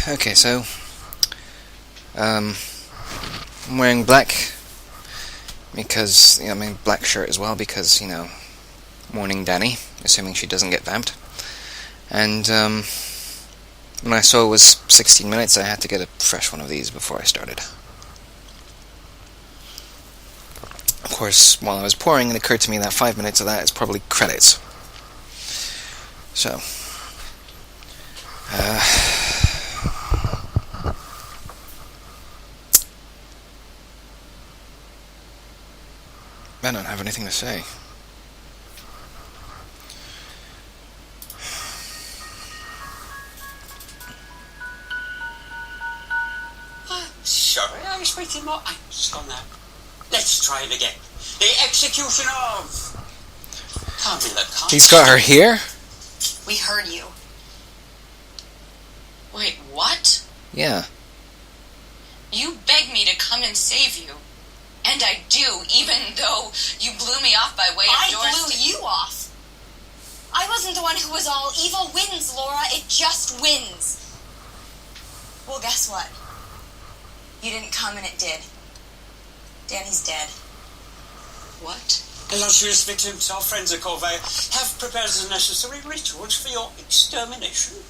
Okay, so I'm wearing black because, black shirt as well because, morning Danny, assuming she doesn't get vamped. And when I saw it was 16 minutes, I had to get a fresh one of these before I started. Of course, while I was pouring, it occurred to me that 5 minutes of that is probably credits. So, I don't have anything to say. Sorry, I was waiting more angst on that. Let's try it again. The execution of Carmilla. He's got her here? We heard you. Wait, what? Yeah. You begged me to come and save you. And I do, even though you blew me off by way of yours. I blew you off. I wasn't the one who was all evil wins, Laura. It just wins. Well, guess what? You didn't come and it did. Danny's dead. What? Illustrious victims, our friends at Corvée have prepared the necessary rituals for your extermination.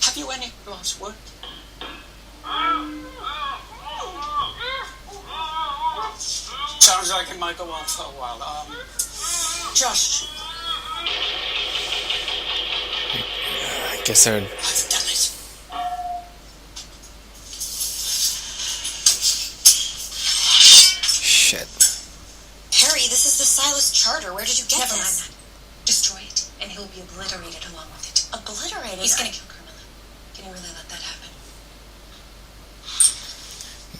Have you any last word? Sounds like it might go on for a while. Josh. I guess they're... I've done it. Shit. Perry, this is the Silas Charter. Where did you get Never mind this? that. Destroy it, and he'll be obliterated along with it. Obliterated? He's gonna kill Carmilla. Can you really let that happen?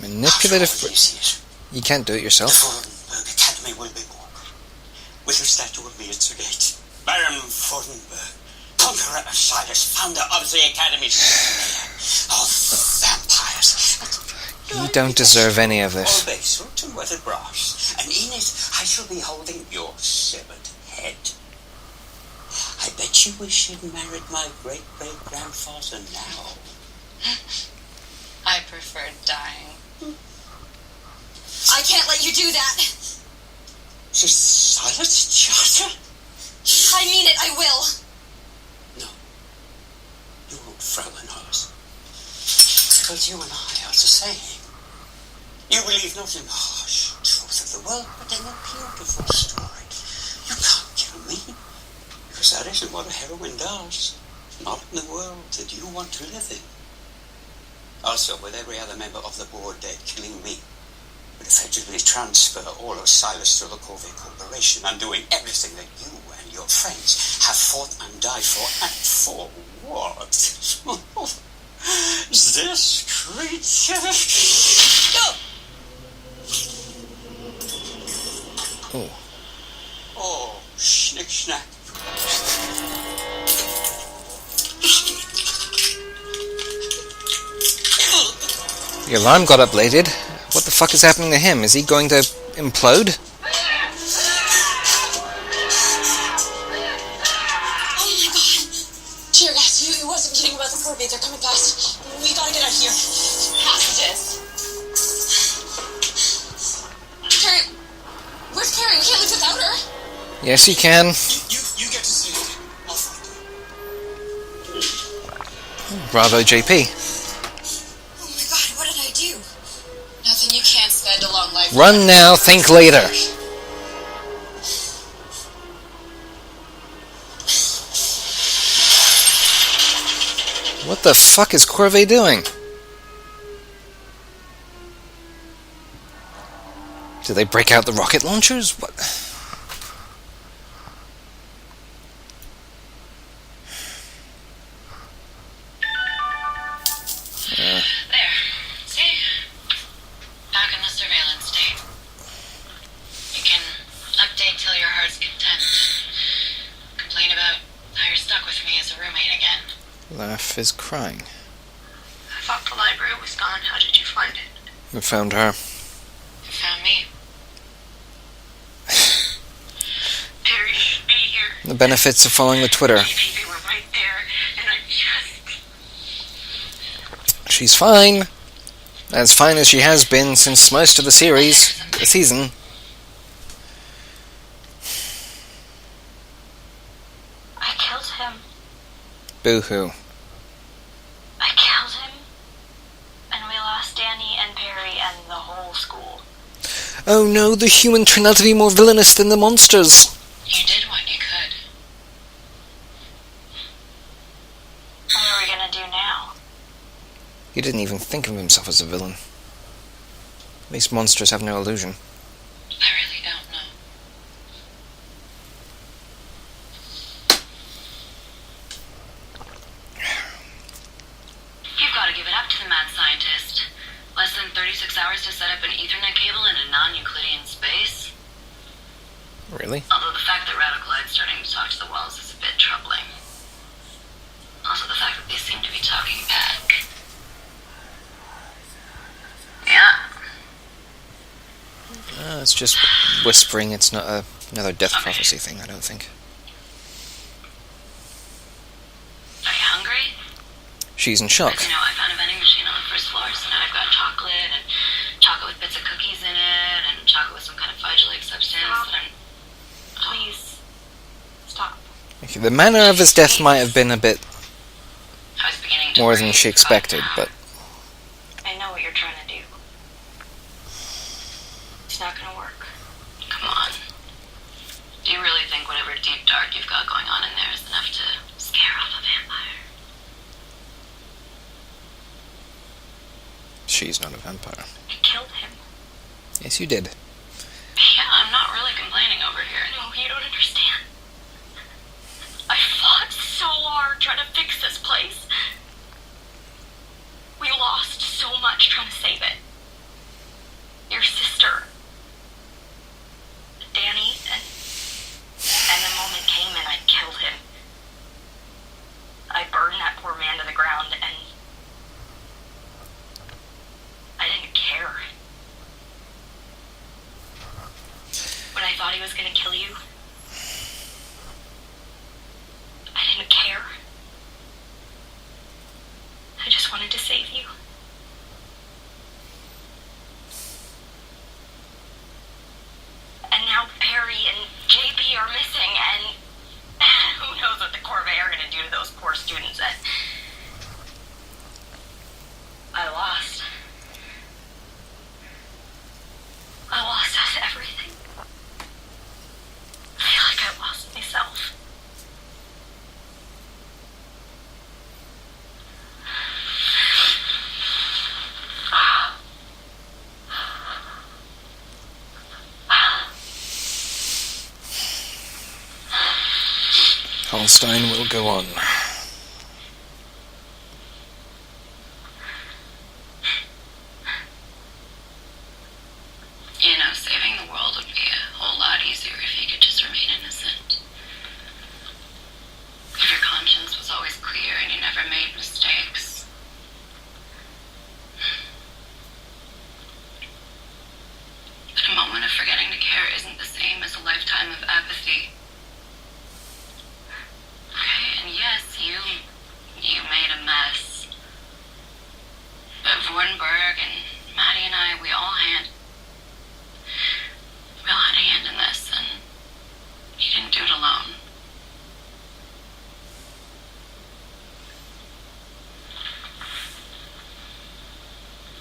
Manipulative... Years. You can't do it The yourself. Fordenberg Academy will be born. With a statue of me at the gate. Baron Fordenberg, conqueror of Silas, founder of the Academy, of vampires. You don't deserve any of this. All basalt and weathered brass. And in it, I shall be holding your severed head. I bet you wish you'd married my great-great-grandfather now. I prefer dying. I can't let you do that. The Silas Charter? I mean it, I will. No. You won't, Frauenhaus. Because you and I are the same. You believe not in the harsh truth of the world, but in a beautiful story. You can't kill me. Because that isn't what a heroine does. Not in the world that you want to live in. Also, with every other member of the board dead, killing me would effectively transfer all of Silas to the Corvée Corporation, undoing everything that you and your friends have fought and died for, and for what? This creature? No! Oh. Oh, schnick-schnack. The alarm got updated. What the fuck is happening to him? Is he going to implode? Oh my god. Dear God, you wasn't kidding about the Corvée. They're coming fast. We gotta get out of here. Passages. Carrie, where's Carrie? We can't leave without her. Yes, you can. You get to see it. I'll find it. Bravo, JP. Oh my god, what did I do? Nothing you can't spend a long life. Run now, think later. What the fuck is Corvée doing? Did they break out the rocket launchers? What? There. See? Back in the surveillance state. You can update till your heart's content. Complain about how you're stuck with me as a roommate again. Laugh is crying. I thought the library was gone. How did you find it? We found her. You found me. Perry should be here. The benefits of following the Twitter. Maybe they were right there, and I just... She's fine. As fine as she has been since most of the season. I killed him. Boo-hoo. I killed him. And we lost Danny and Perry and the whole school. Oh no, the human turned out to be more villainous than the monsters. You did what you could. What are we gonna do now? He didn't even think of himself as a villain. At least monsters have no illusion. I really don't know. You've got to give it up to the mad scientist. Less than 36 hours to set up an Ethernet cable in a non-Euclidean space. Really? Although the fact that Radicalide's starting to talk to the walls is a bit troubling. Also the fact that they seem to be talking back. Yeah. It's just whispering. It's not another death prophecy thing, I don't think. Are you hungry? She's in shock. You know, I found a vending machine on the first floor, so now I've got chocolate and chocolate with bits of cookies in it and chocolate with some kind of fudge-like substance. And Please. Stop. Okay, the manner of his death might have been a bit I was beginning to more worry, than she expected, but I know what you're trying to do. It's not gonna work. Come on. Do you really think whatever deep dark you've got going on in there is enough to scare off a vampire? she's not a vampire. I killed him. Yes, you did. Yeah, I'm not really complaining over here. No, you don't understand. I fought so hard trying to fix this place. We lost so much trying to save it. Your sister, Danny, and the moment came and I killed him. I burned that poor man to the ground and I didn't care. When I thought he was gonna kill you, I didn't care. I just wanted to save you. And now Perry and JB are missing, and who knows what the Corvée are gonna do to those poor students. And I lost. I lost us everything. I feel like I lost myself. Holstein will go on. You know, saving the world would be a whole lot easier if you could just remain innocent. If your conscience was always clear and you never made mistakes. But a moment of forgetting to care isn't the same as a lifetime of apathy. Okay, and yes, you made a mess. But Vornberg and Maddie and I, we all had a hand in this, and you didn't do it alone.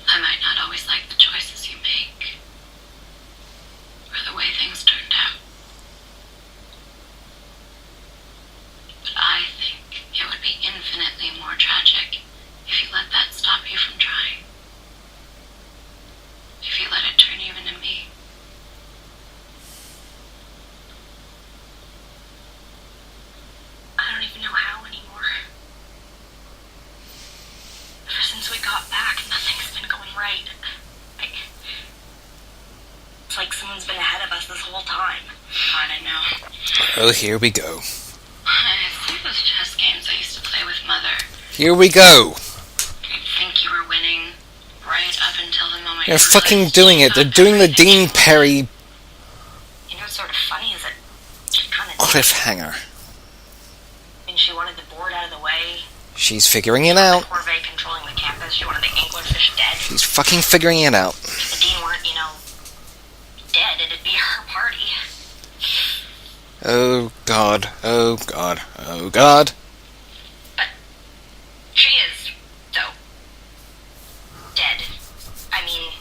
I might not always like the choices you make, or the way things turned out. But I think it would be infinitely more tragic if you let that stop you from trying. If you let it turn you into me. I don't even know how anymore. Ever since we got back, nothing's been going right. It's like someone's been ahead of us this whole time. I don't know. Oh, here we go. It's like those chess games I used to play with Mother. Here we go. You'd think you were winning right up until the moment They're you fucking realized doing you it. They're got doing the everything. Dean Perry You know what's sort of funny is that she kind of cliffhanger. when she wanted the board out of the way. She's figuring it out. The Corvée controlling the campus. because she wanted the anglerfish dead. She's fucking figuring it out. If the Dean weren't, dead, it'd be her party. Oh God, oh God, oh God. But she is, though, dead. I mean,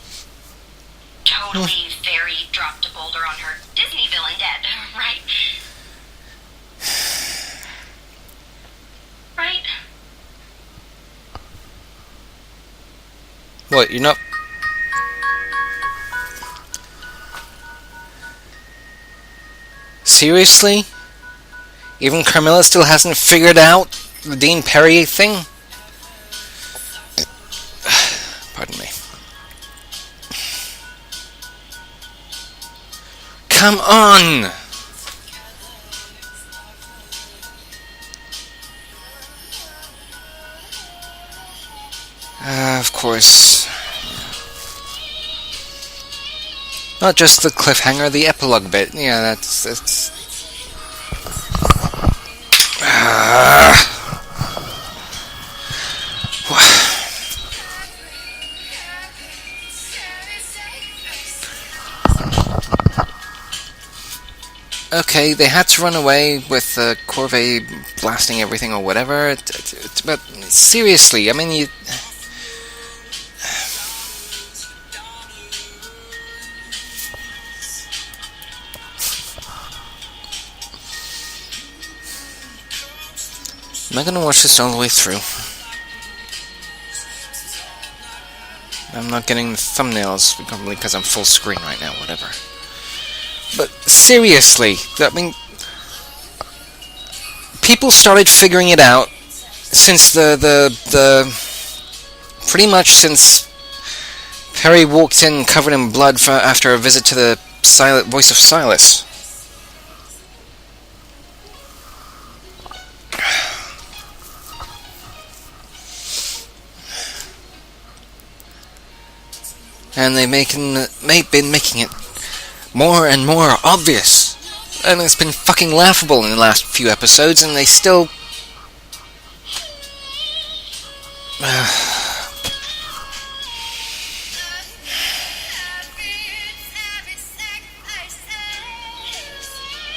totally fairy dropped a boulder on her Disney villain dead, right? Right? What, you're not... Seriously? Even Carmilla still hasn't figured out the Dean Perry thing? Pardon me. Come on! Of course. Not just the cliffhanger, the epilogue bit. Yeah, that's... Okay, they had to run away with the corvée blasting everything or whatever. But seriously, I mean, you... I'm not gonna watch this all the way through. I'm not getting the thumbnails, probably because I'm full screen right now, whatever. But seriously, I mean, people started figuring it out since pretty much since Perry walked in covered in blood after a visit to the voice of Silas. And they've been making it more and more obvious. And it's been fucking laughable in the last few episodes, and they still...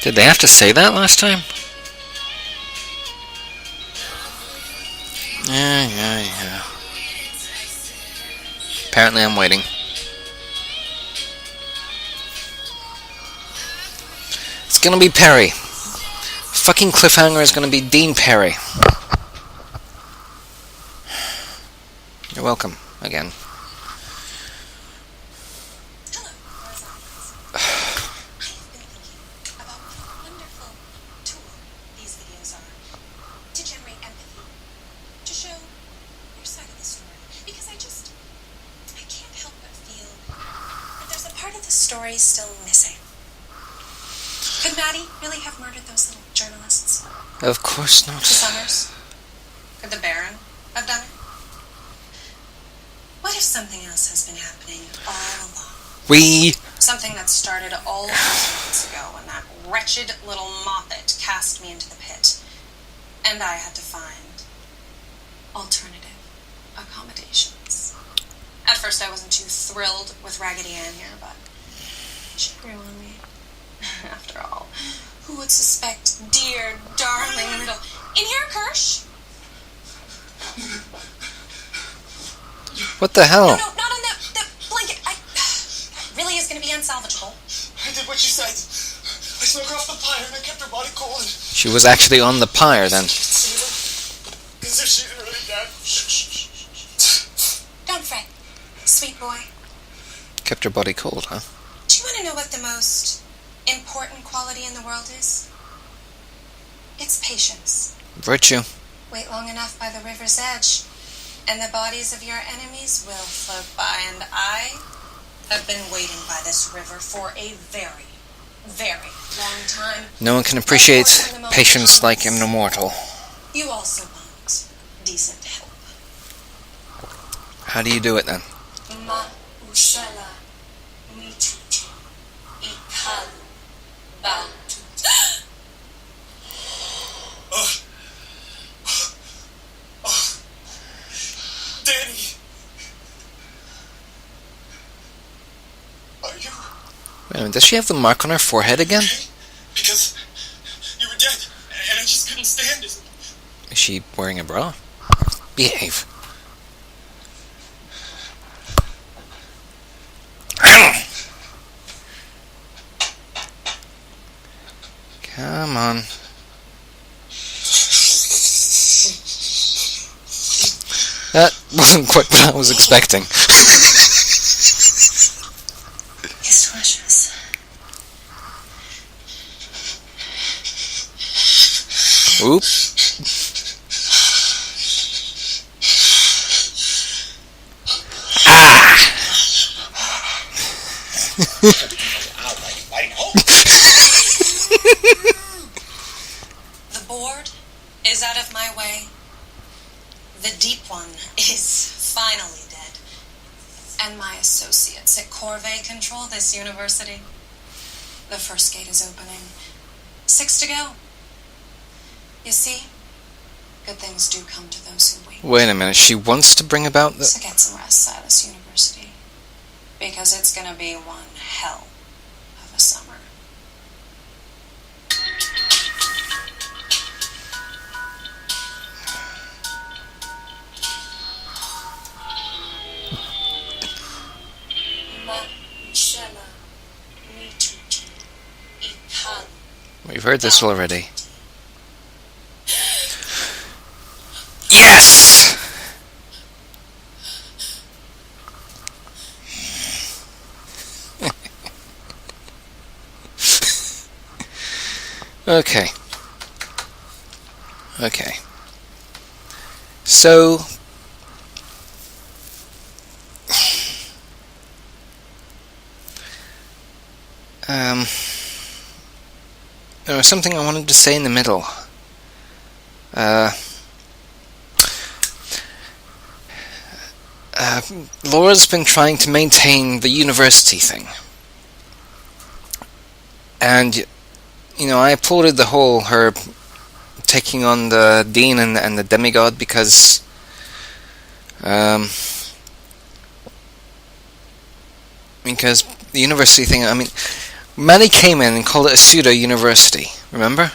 Did they have to say that last time? Yeah. Apparently I'm waiting. It's gonna be Perry. Fucking cliffhanger is gonna be Dean Perry. You're welcome, again. Hello, I've been thinking about what a wonderful tool these videos are to generate empathy, to show your side of the story. Because I can't help but feel that there's a part of the story still missing. Could Maddie really have murdered those little journalists? Of course not. The Summers? Could the Baron have done it? What if something else has been happening all along? Something that started all those months ago when that wretched little Moppet cast me into the pit. And I had to find alternative accommodations. At first I wasn't too thrilled with Raggedy Ann here, but she grew on me. After all, who would suspect dear, darling little... In here, Kirsch? What the hell? No, not on that blanket. That really is going to be unsalvageable. I did what you said. I snuck off the pyre and I kept her body cold. She was actually on the pyre then. As if she's really dead. Don't fret, sweet boy. Kept her body cold, huh? Do you want to know what the most important quality in the world is? It's patience. Virtue. Wait long enough by the river's edge, and the bodies of your enemies will float by, and I have been waiting by this river for a very, very long time. No one can appreciate patience like an immortal. You also want decent help. How do you do it then? Ma usala mitutu ikal batu. Danny! Wait a minute, does she have the mark on her forehead again? Because you were dead, and I just couldn't stand it. Is she wearing a bra? Behave. Come on. That wasn't quite what I was expecting. It's delicious. Oop. The board is out of my way. The deep one is finally dead. And my associates at Corvée control this university. The first gate is opening. 6 to go. You see, good things do come to those who wait. Wait a minute, she wants to bring about the... So get some rest, Silas University. Because it's gonna be one hell of a summer. We've heard this already. Yes! Okay. Okay. So... there was something I wanted to say in the middle. Laura's been trying to maintain the university thing. And, you know, I applauded the whole, her taking on the dean and the demigod because, because the university thing, I mean, Manny came in and called it a pseudo-university, remember?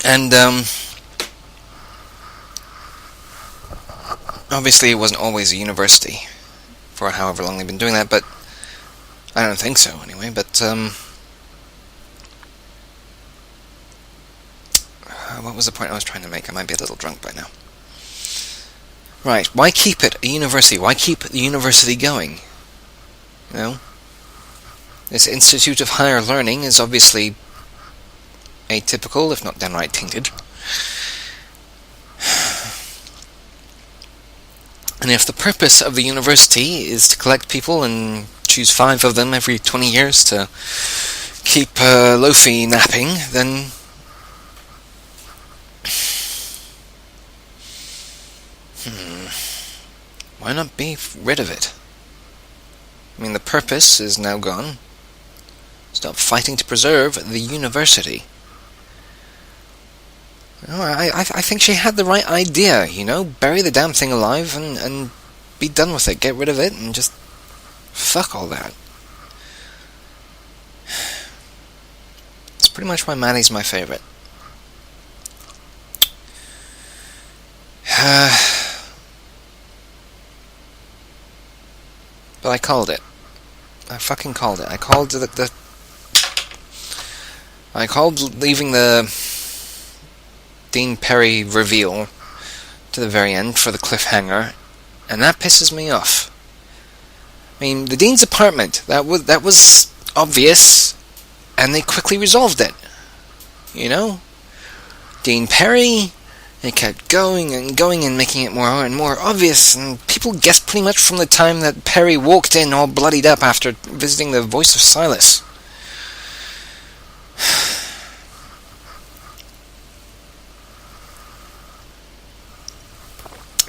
And, obviously it wasn't always a university for however long they've been doing that, but I don't think so anyway, but what was the point I was trying to make? I might be a little drunk by now. Right, why keep it a university? Why keep the university going? You know? This Institute of Higher Learning is obviously atypical, if not downright tainted. And if the purpose of the university is to collect people and choose 5 of them every 20 years to keep Lofi napping, then... why not be rid of it? I mean, the purpose is now gone. Stop fighting to preserve the university. No, I think she had the right idea, you know? Bury the damn thing alive and be done with it. Get rid of it and just... fuck all that. It's pretty much why Maddie's my favourite. But I called it. I fucking called it. I called I called leaving the Dean Perry reveal to the very end for the cliffhanger, and that pisses me off. I mean, the Dean's apartment, that was obvious, and they quickly resolved it. You know? Dean Perry, they kept going and making it more and more obvious, and people guessed pretty much from the time that Perry walked in all bloodied up after visiting the voice of Silas.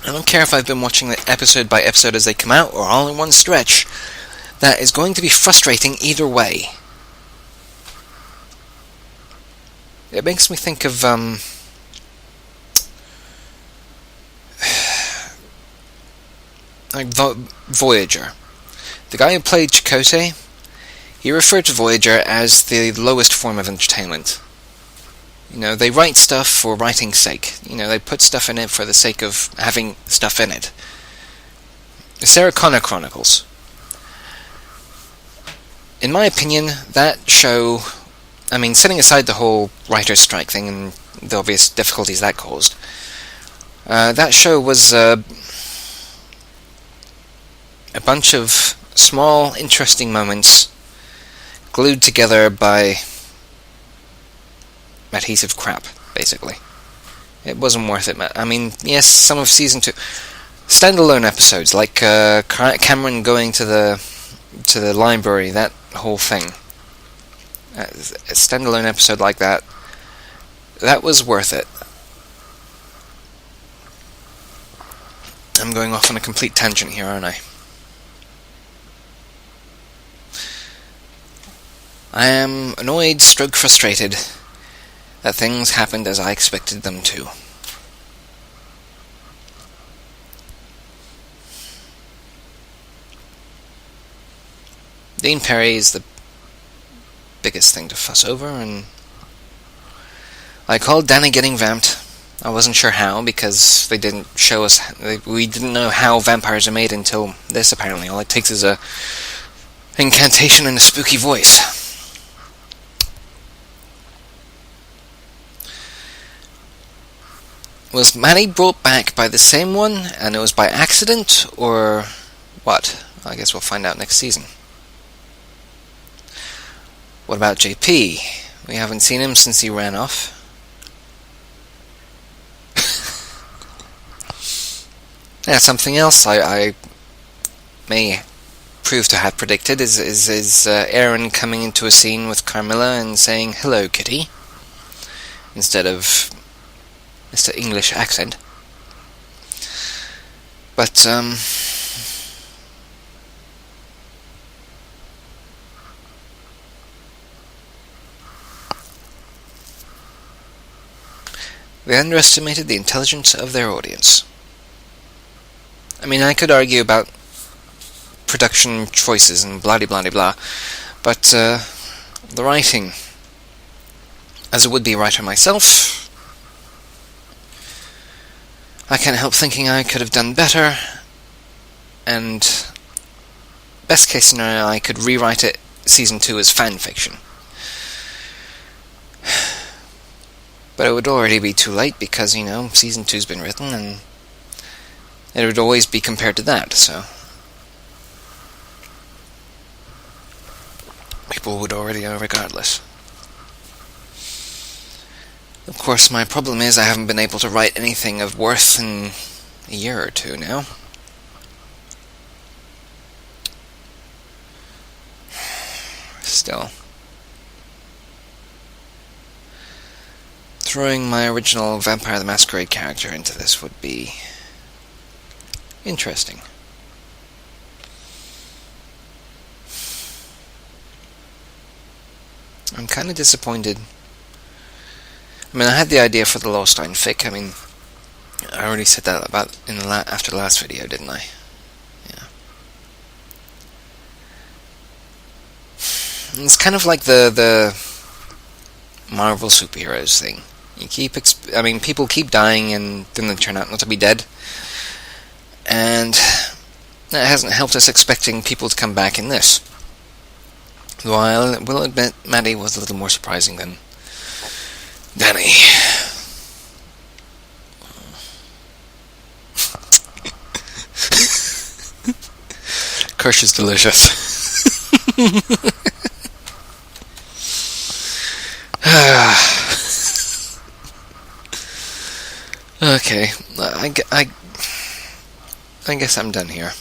I don't care if I've been watching it episode by episode as they come out, or all in one stretch. That is going to be frustrating either way. It makes me think of, like Voyager. The guy who played Chakotay, he referred to Voyager as the lowest form of entertainment. They write stuff for writing's sake. They put stuff in it for the sake of having stuff in it. The Sarah Connor Chronicles. In my opinion, that show, setting aside the whole writer's strike thing and the obvious difficulties that caused, that show was a bunch of small, interesting moments glued together by adhesive crap, basically. It wasn't worth it. Yes, some of season 2 standalone episodes, like Cameron going to the library, that whole thing. A standalone episode like that was worth it. I'm going off on a complete tangent here, aren't I? I am annoyed, stroke frustrated, that things happened as I expected them to. Dean Perry is the biggest thing to fuss over, and I called Danny getting vamped. I wasn't sure how, because they didn't show us. We didn't know how vampires are made until this, apparently. All it takes is a incantation and a spooky voice. Was Maddie brought back by the same one, and it was by accident, or what? I guess we'll find out next season. What about JP? We haven't seen him since he ran off. Yeah, something else I may prove to have predicted is Aaron coming into a scene with Carmilla and saying, "Hello, Kitty," instead of Mr. English accent. But, they underestimated the intelligence of their audience. I could argue about production choices and blah-de-blah-de-blah, but the writing, as a would-be writer myself, I can't help thinking I could have done better, and best case scenario, I could rewrite it season 2 as fan fiction. But it would already be too late because, season 2's been written, and it would always be compared to that, so people would already know regardless. Of course, my problem is I haven't been able to write anything of worth in a year or two now. Still, throwing my original Vampire the Masquerade character into this would be interesting. I'm kind of disappointed. I had the idea for the Lostein fic. I already said that about after the last video, didn't I? Yeah. It's kind of like the Marvel superheroes thing. You keep, people keep dying and then they turn out not to be dead. And that hasn't helped us expecting people to come back in this. Though I will admit, Maddie was a little more surprising than Danny. Kirsch is delicious. Okay, I guess I'm done here.